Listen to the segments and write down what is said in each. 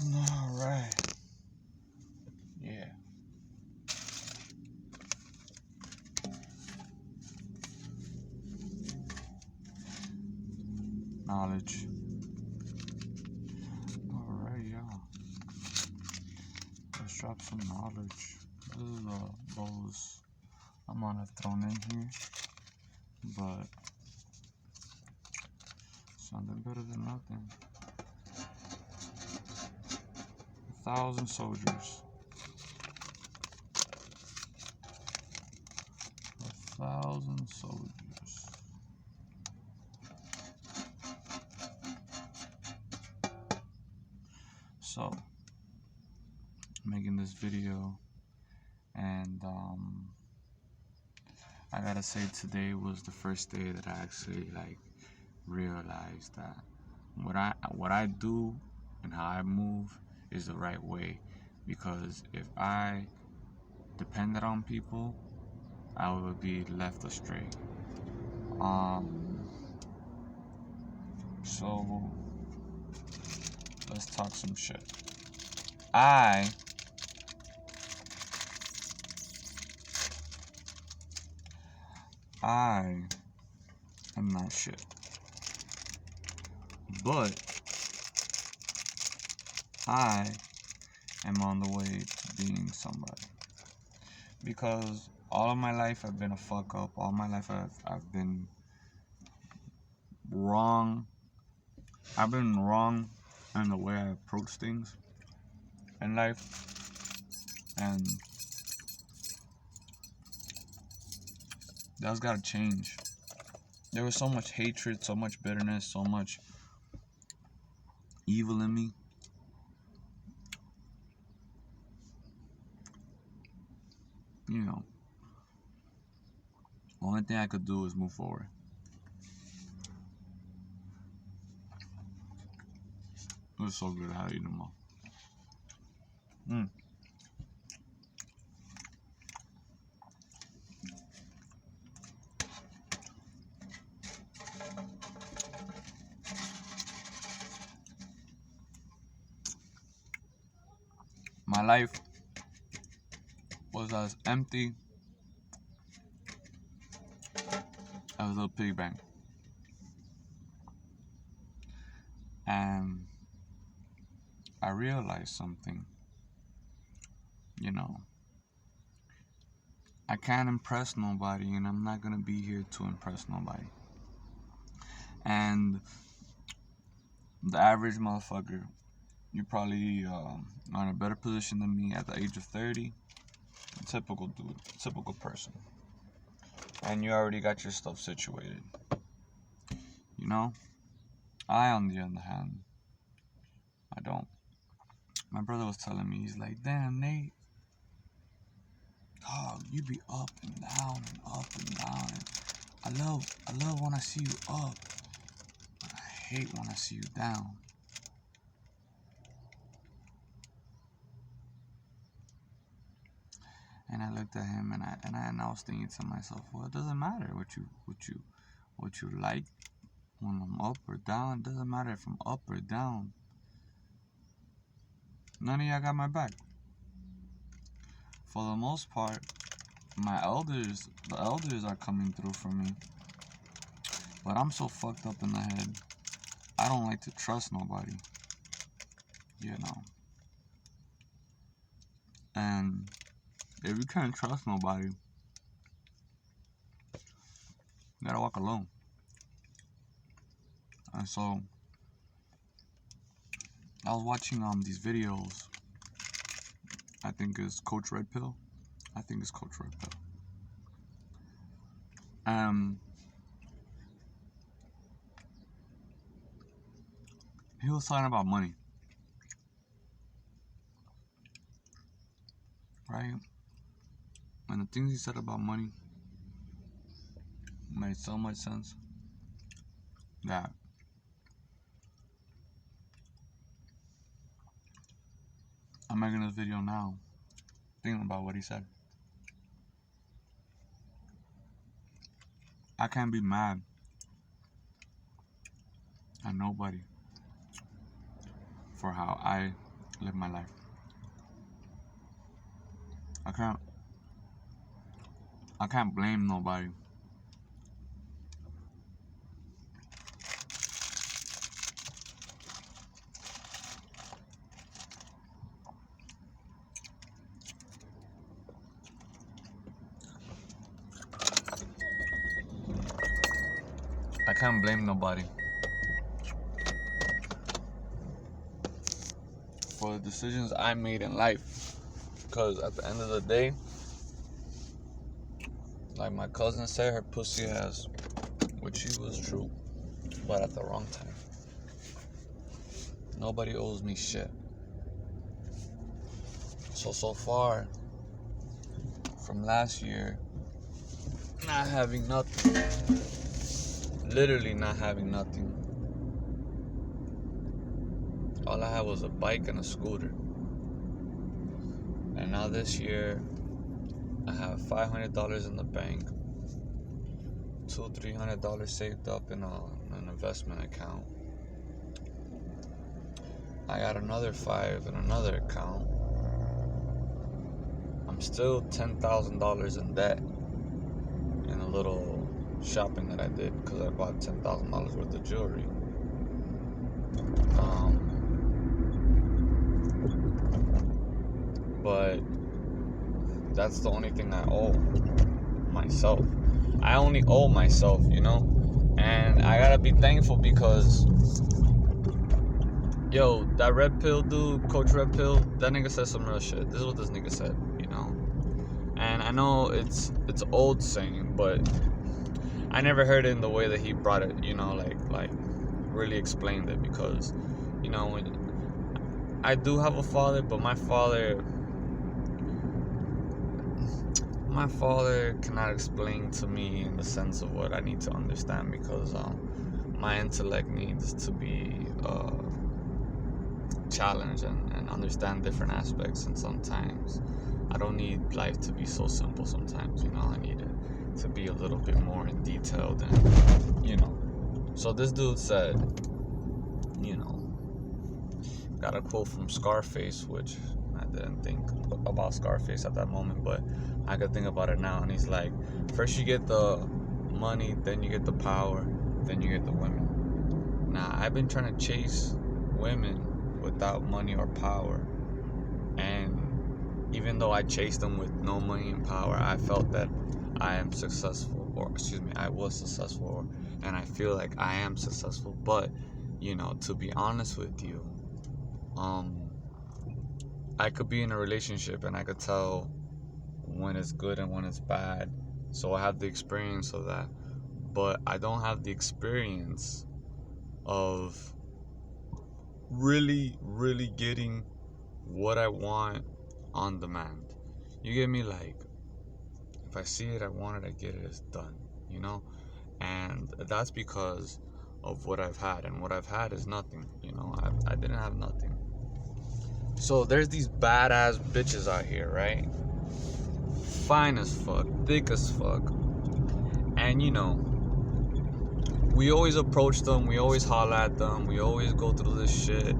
Alright. Yeah. Knowledge. Alright, y'all. Let's drop some knowledge. This is the lowest amount I've thrown in here. But something better than nothing. 1,000 soldiers. 1,000 soldiers. So, making this video, and I gotta say today was the first day that I actually realized that what I do and how I move is the right way, because if I depended on people, I would be left astray. So let's talk some shit. I am not shit, but I am on the way to being somebody, because all of my life I've been a fuck up. All my life I've been wrong. I've been wrong in the way I approach things in life, and that's gotta change. There was so much hatred, so much bitterness, so much evil in me. You know, the only thing I could do is move forward. It was so good how you know. My life was as empty as a little piggy bank. And I realized something. You know, I can't impress nobody, and I'm not gonna be here to impress nobody. And the average motherfucker, you probably are in a better position than me at the age of 30. A typical dude, typical person. And you already got your stuff situated. You know? I, on the other hand, I don't. My brother was telling me, he's like, damn, Nate, dog, you be up and down and up and down. And I love when I see you up, but I hate when I see you down. And I looked at him, and I was thinking to myself, well, it doesn't matter what you like when I'm up or down. It doesn't matter if I'm up or down. None of y'all got my back. For the most part, the elders are coming through for me. But I'm so fucked up in the head, I don't like to trust nobody. You know. And if you can't trust nobody, you gotta walk alone. And so I was watching these videos. I think it's Coach Red Pill. He was talking about money, right? And the things he said about money made so much sense that I'm making this video now, thinking about what he said. I can't be mad at nobody for how I live my life. I can't blame nobody. I can't blame nobody for the decisions I made in life. Because at the end of the day, like my cousin said, her pussy ass, which she was true, but at the wrong time. Nobody owes me shit. So far, from last year, not having nothing. Literally not having nothing. All I had was a bike and a scooter. And now this year, I have $500 in the bank, $300 saved up in an investment account. I got another $5 in another account. I'm still $10,000 in debt in a little shopping that I did because I bought $10,000 worth of jewelry. But that's the only thing I owe myself. I only owe myself, you know? And I gotta be thankful because, yo, that Red Pill dude, Coach Red Pill, that nigga said some real shit. This is what this nigga said, you know? And I know it's old saying, but I never heard it in the way that he brought it, you know, like really explained it. Because, you know, I do have a father, but my father cannot explain to me in the sense of what I need to understand, because my intellect needs to be challenged and understand different aspects. And sometimes I don't need life to be so simple. Sometimes, you know, I need it to be a little bit more in detailed, and, you know. So this dude said, you know, got a quote from Scarface, which I didn't think about Scarface at that moment, but I could think about it now. And he's like, first you get the money, then you get the power, then you get the women. Now, I've been trying to chase women without money or power, and even though I chased them with no money and power, I felt that I was successful, and I feel like I am successful. But, you know, to be honest with you, I could be in a relationship and I could tell when it's good and when it's bad. So I have the experience of that. But I don't have the experience of really, really getting what I want on demand. You get me? Like, if I see it, I want it, I get it, it's done, you know? And that's because of what I've had. And what I've had is nothing, you know? I didn't have nothing. So there's these badass bitches out here, right? Fine as fuck, thick as fuck. And, you know, we always approach them, we always holler at them, we always go through this shit.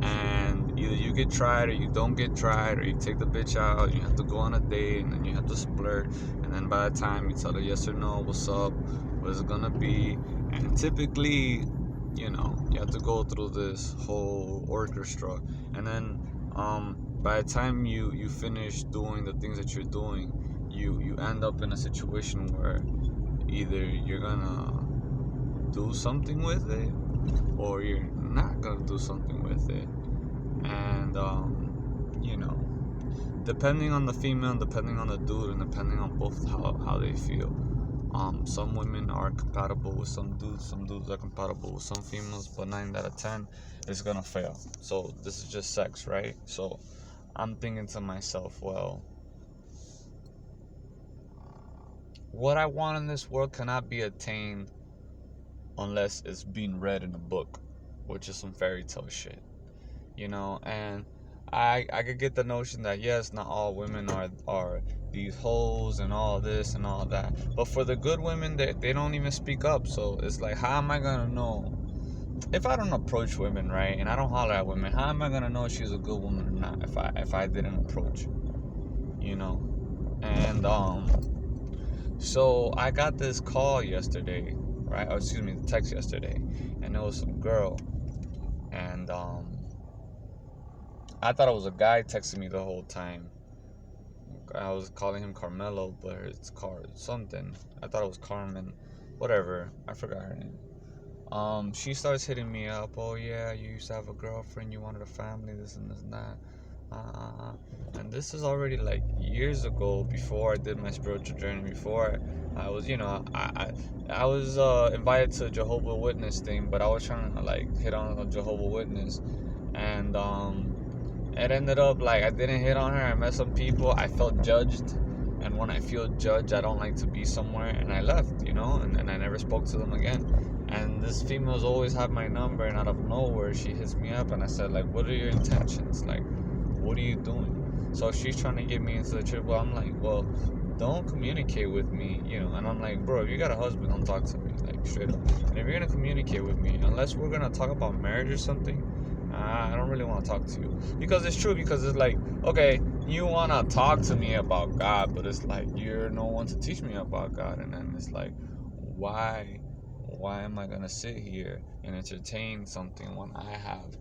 And either you get tried or you don't get tried, or you take the bitch out, you have to go on a date, and then you have to splurt. And then by the time you tell her yes or no, what's up, what's it gonna be. And typically, you know, you have to go through this whole orchestra. And then by the time you finish doing the things that you're doing, you end up in a situation where either you're gonna do something with it or you're not gonna do something with it. And you know, depending on the female, depending on the dude, and depending on both how they feel. Some women are compatible with some dudes are compatible with some females, but 9 out of 10 is gonna fail. So this is just sex, right? So I'm thinking to myself, well, what I want in this world cannot be attained unless it's being read in a book, which is some fairy tale shit, you know. And I could get the notion that yes, not all women are these hoes and all this and all that, but for the good women, they don't even speak up. So it's like, how am I gonna know if I don't approach women, right, and I don't holler at women, how am I gonna know if she's a good woman or not if I didn't approach, you know? And so I got this call yesterday, right? Or excuse me, the text yesterday, and it was some girl, and I thought it was a guy texting me the whole time. I was calling him Carmelo, but it's something. I thought it was Carmen, whatever. I forgot her name. She starts hitting me up. Oh yeah, you used to have a girlfriend. You wanted a family. This and this and that. And this is already like years ago. Before I did my spiritual journey. Before I was, I was invited to a Jehovah's Witness thing, but I was trying to like hit on a Jehovah's Witness, and it ended up like I didn't hit on her. I met some people. I felt judged, and when I feel judged, I don't like to be somewhere, and I left, and I never spoke to them again. And this female's always had my number, and out of nowhere, she hits me up, and I said, like, what are your intentions? Like, what are you doing? So she's trying to get me into the trip. Well, I'm like, well, don't communicate with me, And I'm like, bro, if you got a husband, don't talk to me, like, straight up. And if you're gonna communicate with me, unless we're gonna talk about marriage or something, I don't really want to talk to you. Because it's true, because it's like, okay, you want to talk to me about God, but it's like, you're no one to teach me about God. And then it's like, why am I going to sit here and entertain something when I have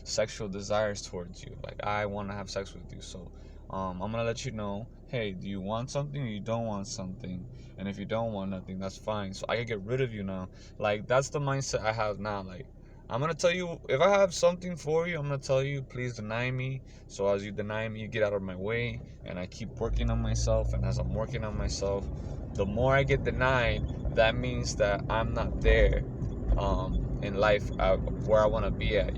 sexual desires towards you? Like, I want to have sex with you. So I'm going to let you know, hey, do you want something or you don't want something? And if you don't want nothing, that's fine. So I can get rid of you now. Like, that's the mindset I have now. Like, I'm going to tell you, if I have something for you, I'm going to tell you, please deny me. So as you deny me, you get out of my way. And I keep working on myself. And as I'm working on myself, the more I get denied, that means that I'm not there in life where I want to be at,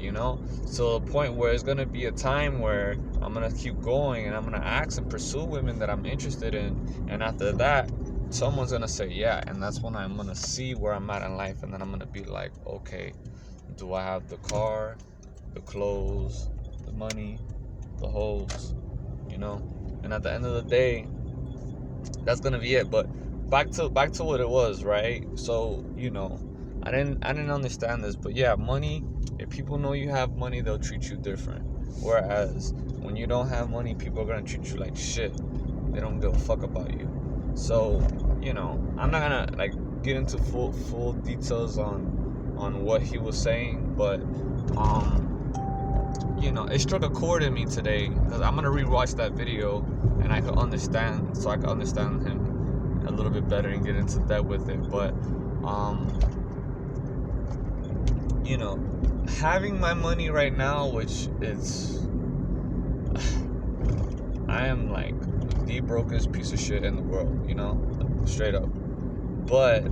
So the point where it's going to be a time where I'm going to keep going and I'm going to ask and pursue women that I'm interested in. And after that, someone's going to say yeah. And that's when I'm going to see where I'm at in life. And then I'm going to be like, okay, do I have the car, the clothes, the money, the hoes, And at the end of the day, that's gonna be it. But back to what it was, right? So I didn't understand this, but yeah, money. If people know you have money, they'll treat you different. Whereas when you don't have money, people are gonna treat you like shit. They don't give a fuck about you. So I'm not gonna like get into full details on what he was saying, but it struck a chord in me today because I'm gonna rewatch that video and I can understand him a little bit better and get into depth with it. But having my money right now, which is I am like the brokest piece of shit in the world, straight up. But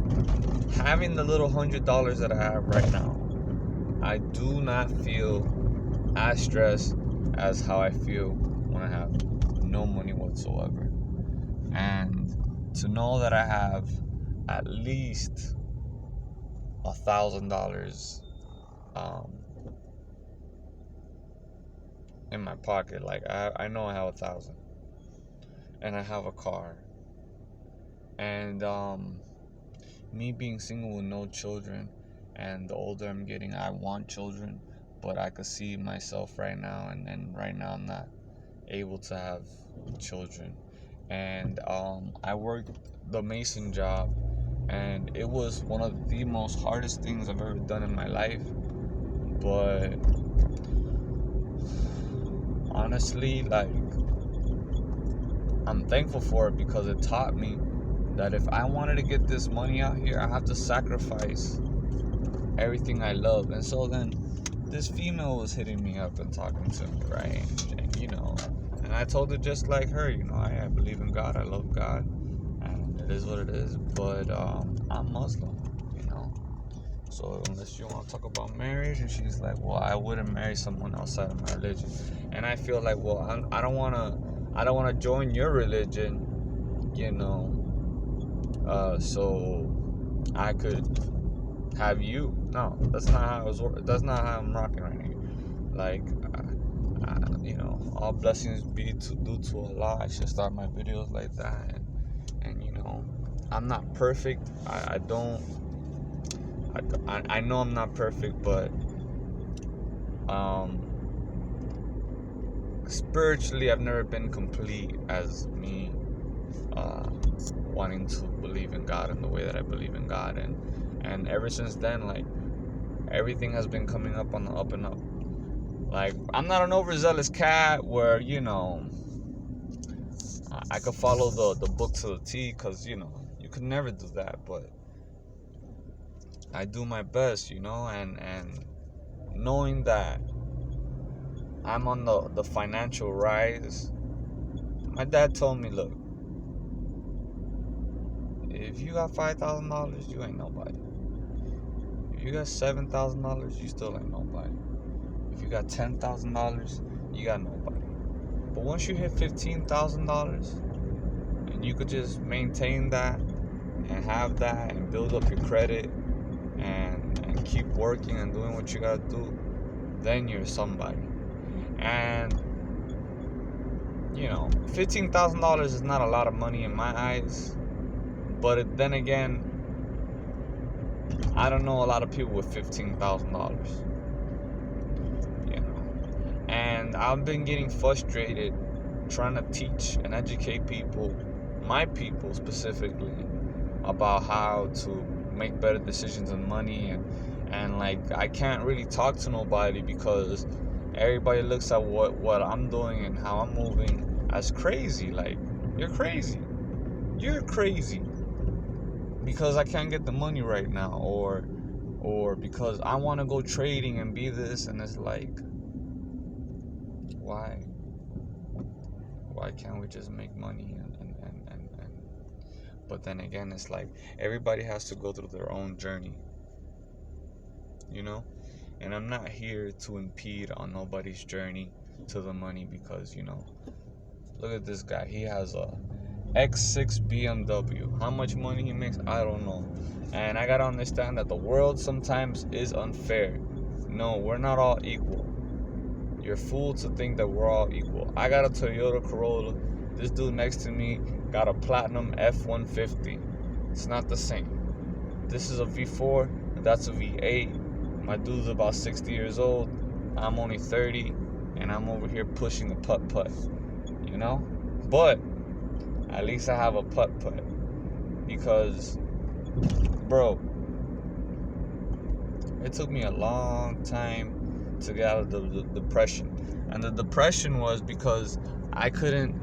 having the little $100 that I have right now, I do not feel as stressed as how I feel when I have no money whatsoever. And to know that I have at least $1,000 in my pocket, like I know I have 1,000, and I have a car, and me being single with no children, and the older I'm getting, I want children, but I could see myself right now, and right now I'm not able to have children. And I worked the mason job, and it was one of the most hardest things I've ever done in my life. But honestly, like, I'm thankful for it because it taught me that if I wanted to get this money out here, I have to sacrifice everything I love. And so then this female was hitting me up and talking to me, right? And I told her just like her, I believe in God, I love God, and it is what it is. But I'm Muslim, So unless you want to talk about marriage, and she's like, well, I wouldn't marry someone outside of my religion. And I feel like, well, I don't want to join your religion, so I could have you. No, that's not how that's not how I'm rocking right now. Like, all blessings be due to Allah. I should start my videos like that, and I'm not perfect. I don't I know I'm not perfect, but um, spiritually, I've never been complete as me uh, wanting to believe in God in the way that I believe in God, and ever since then, like everything has been coming up on the up and up. Like I'm not an overzealous cat where I could follow the book to the T, because you could never do that, but I do my best, and knowing that I'm on the financial rise. My dad told me, look, if you got $5,000, you ain't nobody. If you got $7,000, you still ain't nobody. If you got $10,000, you got nobody. But once you hit $15,000, and you could just maintain that and have that and build up your credit and keep working and doing what you gotta do, then you're somebody. And $15,000 is not a lot of money in my eyes, but then again, I don't know a lot of people with $15,000. And I've been getting frustrated trying to teach and educate people, my people specifically, about how to make better decisions in money, and like I can't really talk to nobody because everybody looks at what I'm doing and how I'm moving as crazy. Like, you're crazy because I can't get the money right now, or because I want to go trading and be this. And it's like, why can't we just make money and but then again, it's like everybody has to go through their own journey, and I'm not here to impede on nobody's journey to the money, because look at this guy. He has a X6 BMW. How much money he makes, I don't know. And I gotta understand that the world sometimes is unfair. No, we're not all equal. You're fool to think that we're all equal. I got a Toyota Corolla. This dude next to me got a Platinum F-150. It's not the same. This is a V4, that's a V8. My dude's about 60 years old. I'm only 30, and I'm over here pushing the putt-putt, But at least I have a putt-putt, because, bro, it took me a long time to get out of the depression. And the depression was because I couldn't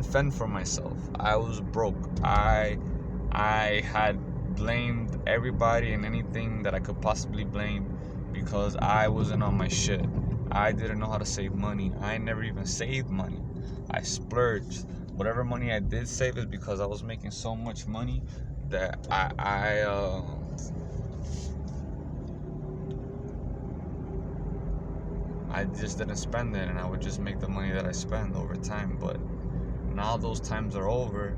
fend for myself. I was broke. I had blamed everybody and anything that I could possibly blame because I wasn't on my shit. I didn't know how to save money. I never even saved money. I splurged. Whatever money I did save is because I was making so much money that I just didn't spend it, and I would just make the money that I spend over time. But now those times are over,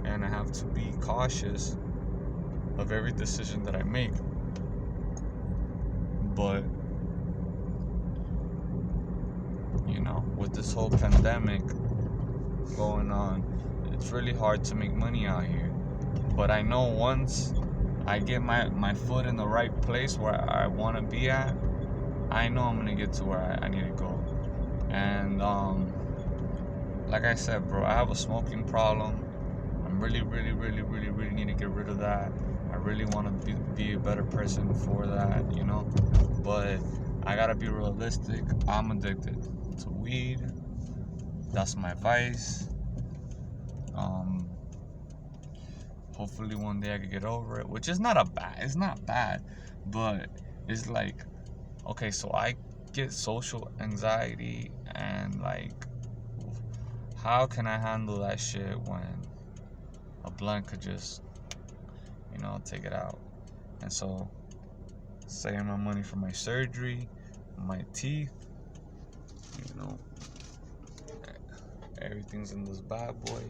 and I have to be cautious of every decision that I make. But with this whole pandemic going on, it's really hard to make money out here. But I know once I get my foot in the right place where I want to be at, I know I'm gonna get to where I need to go. And like I said, bro, I have a smoking problem. I'm really need to get rid of that. I really want to be a better person for that, But I gotta be realistic. I'm addicted to weed. That's my vice. Hopefully one day I could get over it, which is not it's not bad, but it's like, okay, so I get social anxiety, and like, how can I handle that shit when a blunt could just, take it out? And so, saving my money for my surgery, my teeth, everything's in this bad boy.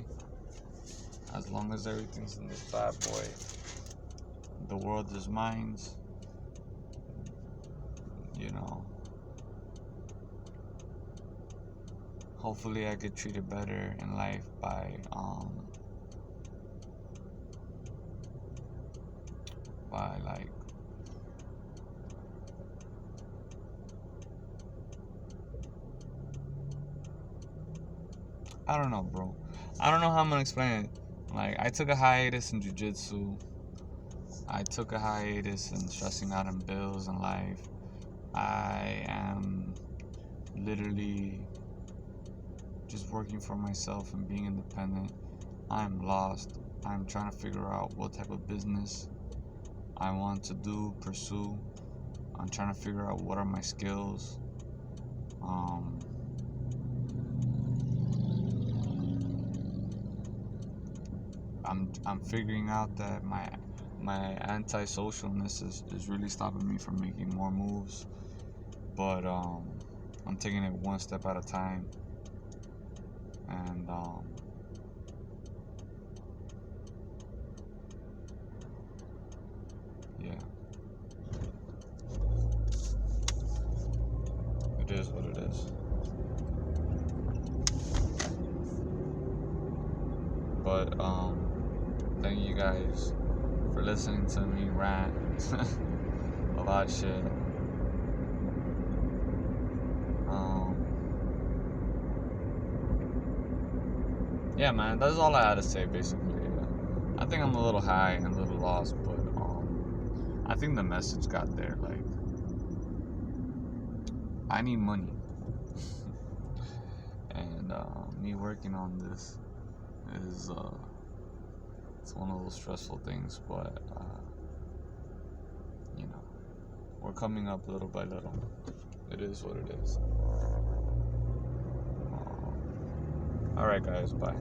As long as everything's in this bad boy, the world is mine. Hopefully I get treated better in life by like I don't know, bro. I don't know how I'm gonna explain it. Like, I took a hiatus in jiu-jitsu. I took a hiatus in stressing out on bills and life. I am literally just working for myself and being independent. I'm lost. I'm trying to figure out what type of business I want to pursue. I'm trying to figure out what are my skills. I'm figuring out that my antisocialness is really stopping me from making more moves. But I'm taking it one step at a time. And yeah, it is what it is. But thank you guys for listening to me rant about shit. Yeah, man, that's all I had to say basically. I think I'm a little high and a little lost, but I think the message got there. Like, I need money, and me working on this is it's one of those stressful things, but you know, we're coming up little by little. It is what it is. All right, guys, bye.